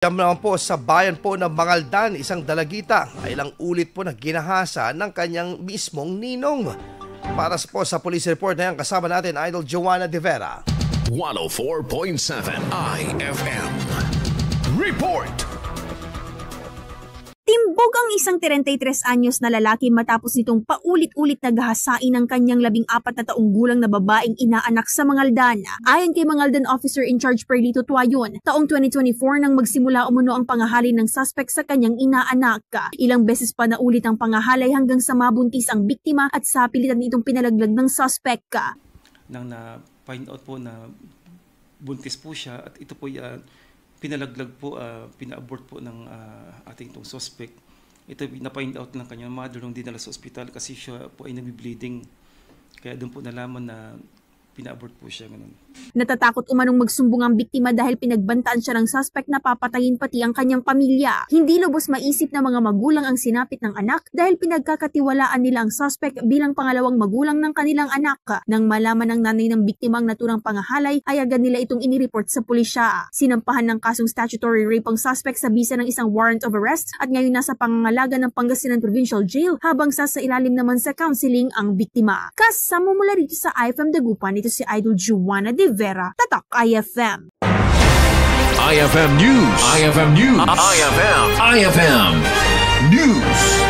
Diyam naman po sa bayan po ng Mangaldan, isang dalagita ay ilang ulit po na ginahasa ng kanyang mismong ninong. Para po sa police report na yan, kasama natin Idol Joanna De Vera. 104.7 IFM Report. Timbog ang isang 33 anyos na lalaki matapos nitong paulit-ulit na gahasain ng kanyang 14 na taong gulang na babaeng inaanak sa Mangaldan. Ayon kay Mangaldan Officer in Charge Perlito Tuayon, taong 2024 nang magsimula umuno ang pangahalay ng suspect sa kanyang inaanak. Ilang beses pa naulit ang pangahalay hanggang sa mabuntis ang biktima at sa pilitan itong pinalaglag ng suspect. Nang na-find out po na buntis po siya at ito po pinalaglag po, pina-abort po ng ating itong suspect. Ito na-find out ng kanyang mother nung dinala sa ospital kasi siya po ay nag-bleeding. Kaya doon po nalaman na pina-abort po siya. Ganun. Natatakot umanong magsumbong ang biktima dahil pinagbantaan siya ng suspect na papatayin pati ang kanyang pamilya. Hindi lubos maisip ng mga magulang ang sinapit ng anak dahil pinagkakatiwalaan nila ang suspect bilang pangalawang magulang ng kanilang anak. Nang malaman ng nanay ng biktima ang naturang pangahalay, ay agad nila itong inireport sa pulisya. Sinampahan ng kasong statutory rape ang suspect sa bisa ng isang warrant of arrest at ngayon nasa pangangalaga ng Pangasinan Provincial Jail habang sasailalim naman sa counseling ang biktima. Kasama mula rito sa IFM Dagupan, ito si Idol Joanna De Vera, Tatak IFM. IFM News. IFM News. IFM News.